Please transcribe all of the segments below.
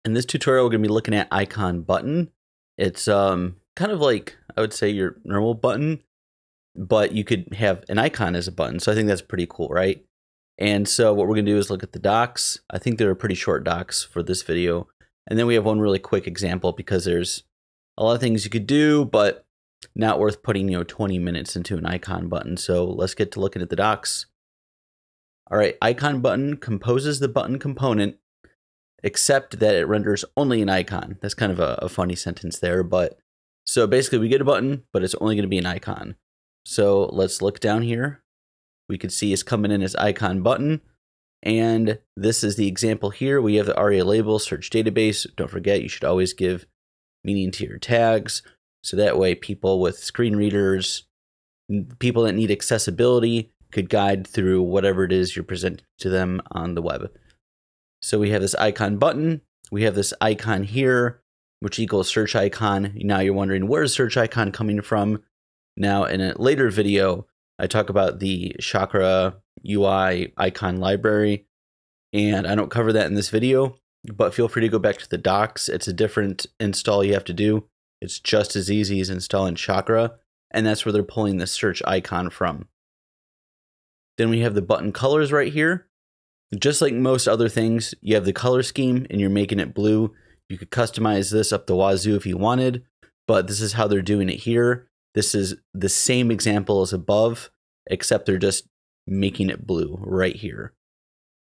In this tutorial, we're going to be looking at icon button. It's kind of like, I would say, your normal button, but you could have an icon as a button. So I think that's pretty cool, right? And so what we're going to do is look at the docs. I think they're pretty short docs for this video. And then we have one really quick example because there's a lot of things you could do, but not worth putting, 20 minutes into an icon button. So let's get to looking at the docs. All right, icon button composes the button component except that it renders only an icon. That's kind of a funny sentence there, but so basically we get a button, but it's only going to be an icon. So let's look down here. We could see it's coming in as icon button, and this is the example here. We have the ARIA label, search database. Don't forget, you should always give meaning to your tags, so that way people with screen readers, people that need accessibility, could guide through whatever it is you're presenting to them on the web. So we have this icon button, we have this icon here, which equals search icon. Now you're wondering, where's search icon coming from? Now in a later video, I talk about the Chakra UI icon library, and I don't cover that in this video, but feel free to go back to the docs. It's a different install you have to do. It's just as easy as installing Chakra, and that's where they're pulling the search icon from. Then we have the button colors right here. Just like most other things, you have the color scheme and you're making it blue. You could customize this up the wazoo if you wanted, but this is how they're doing it here. This is the same example as above, except they're just making it blue right here.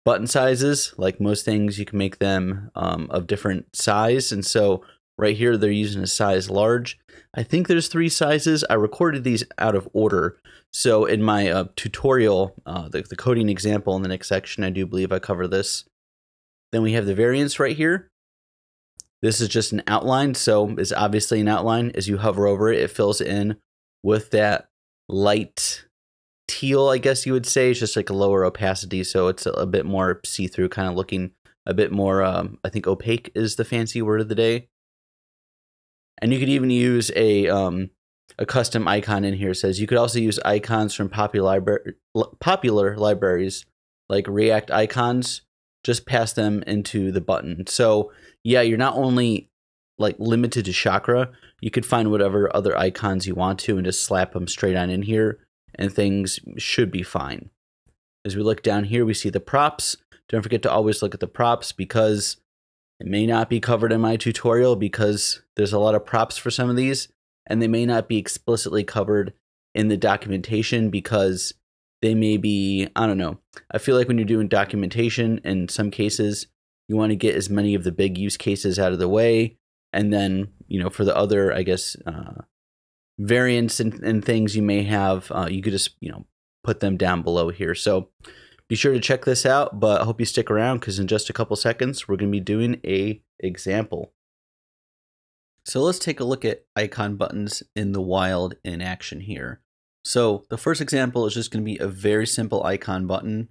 Button sizes, like most things, you can make them of different size. And so right here, they're using a size large. I think there's 3 sizes. I recorded these out of order. So in my tutorial, the coding example in the next section, I do believe I cover this. Then we have the variants right here. This is just an outline. So it's obviously an outline. As you hover over it, it fills in with that light teal, I guess you would say. It's just like a lower opacity. So it's a bit more see-through, kind of looking a bit more, I think opaque is the fancy word of the day. And you could even use a custom icon in here. It says you could also use icons from popular libraries like React icons. Just pass them into the button. So yeah, you're not only like limited to Chakra. You could find whatever other icons you want to and just slap them straight on in here, and things should be fine. As we look down here, we see the props. Don't forget to always look at the props because it may not be covered in my tutorial because there's a lot of props for some of these, and they may not be explicitly covered in the documentation because they may be, I don't know. I feel like when you're doing documentation, in some cases, you want to get as many of the big use cases out of the way. And then, for the other, I guess, variants and things you may have, you could just, put them down below here. So be sure to check this out, but I hope you stick around because in just a couple seconds, we're going to be doing an example. So let's take a look at icon buttons in the wild in action here. So the first example is just going to be a very simple icon button.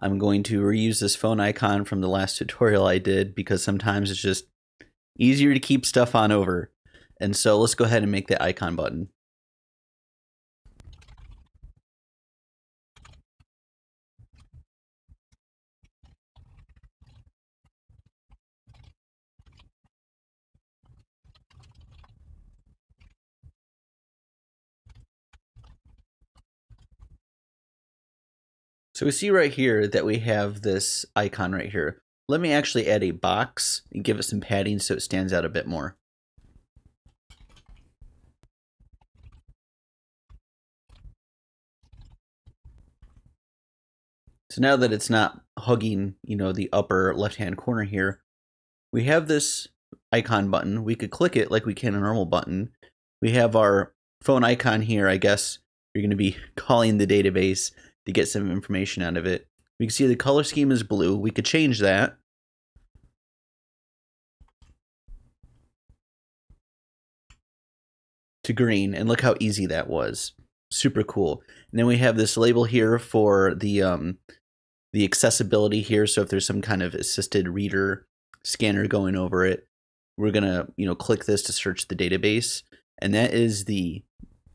I'm going to reuse this phone icon from the last tutorial I did because sometimes it's just easier to keep stuff on over. And so let's go ahead and make that icon button. So we see right here that we have this icon right here. Let me actually add a box and give it some padding so it stands out a bit more. So now that it's not hugging, the upper left-hand corner here, we have this icon button. We could click it like we can a normal button. We have our phone icon here. I guess you're going to be calling the database to get some information out of it. We can see the color scheme is blue. We could change that. To green, and look how easy that was. Super cool. And then we have this label here for the accessibility here. So if there's some kind of assisted reader scanner going over it, we're gonna click this to search the database. And that is the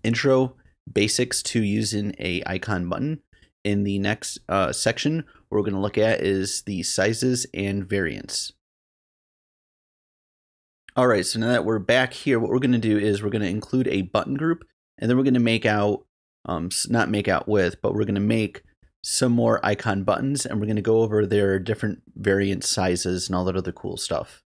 intro basics to using a icon button. In the next section, what we're going to look at is the sizes and variants. All right, so now that we're back here, what we're going to do is we're going to include a button group, and then we're going to make out, not make out with, but we're going to make some more icon buttons, and we're going to go over their different variant sizes and all that other cool stuff.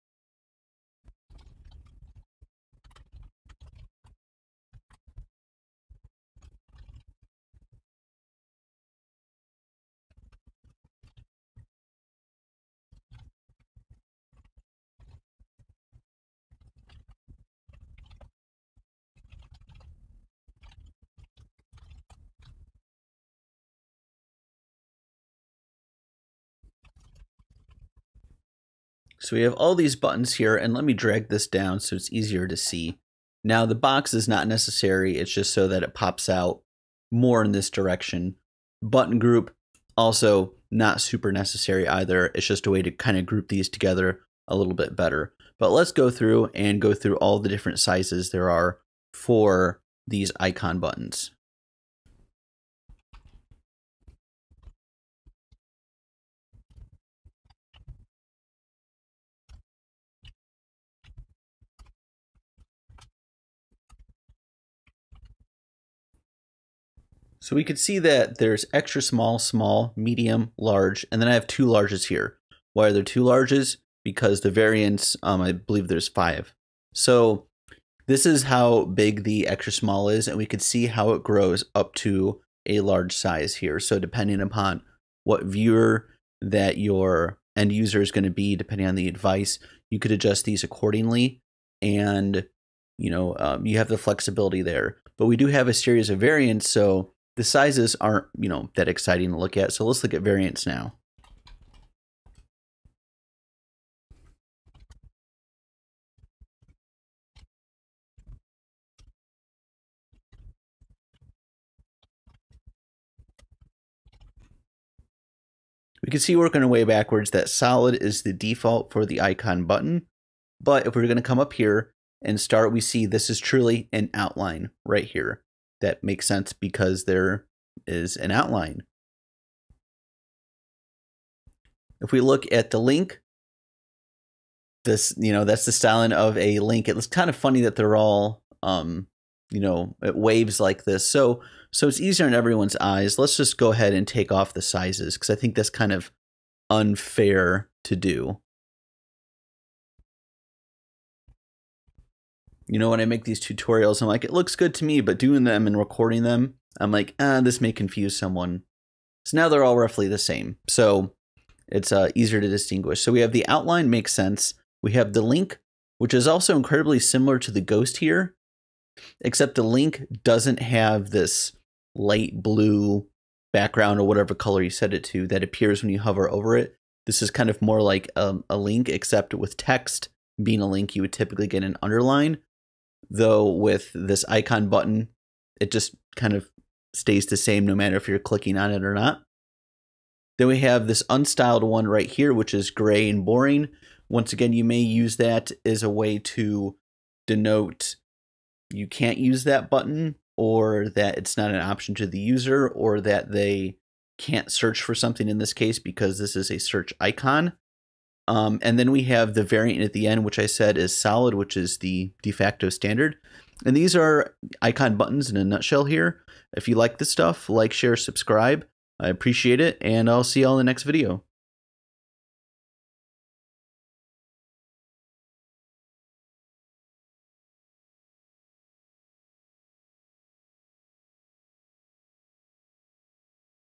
So we have all these buttons here, and let me drag this down so it's easier to see. Now the box is not necessary, it's just so that it pops out more in this direction. Button group, also not super necessary either. It's just a way to kind of group these together a little bit better. But let's go through all the different sizes there are for these icon buttons. So we could see that there's extra small, small, medium, large, and then I have two larges here. Why are there two larges? Because the variants, I believe there's 5. So this is how big the extra small is, and we could see how it grows up to a large size here. So depending upon what viewer that your end user is going to be, depending on the advice, you could adjust these accordingly, and you have the flexibility there. But we do have a series of variants, so the sizes aren't, that exciting to look at. So let's look at variants now. We can see working our way backwards that solid is the default for the icon button. But if we're going to come up here and start, we see this is truly an outline right here. That makes sense because there is an outline. If we look at the link, this, that's the styling of a link. It's kind of funny that they're all, it waves like this. So it's easier in everyone's eyes. Let's just go ahead and take off the sizes because I think that's kind of unfair to do. When I make these tutorials, I'm like, it looks good to me, but doing them and recording them, I'm like, this may confuse someone. So now they're all roughly the same. So it's easier to distinguish. So we have the outline, makes sense. We have the link, which is also incredibly similar to the ghost here, except the link doesn't have this light blue background or whatever color you set it to that appears when you hover over it. This is kind of more like a link, except with text being a link, you would typically get an underline. Though with this icon button, it just kind of stays the same no matter if you're clicking on it or not. Then we have this unstyled one right here, which is gray and boring. Once again, you may use that as a way to denote you can't use that button, or that it's not an option to the user, or that they can't search for something in this case because this is a search icon. And then we have the variant at the end, which I said is solid, which is the de facto standard. And these are icon buttons in a nutshell here. If you like this stuff, like, share, subscribe. I appreciate it, and I'll see y'all in the next video.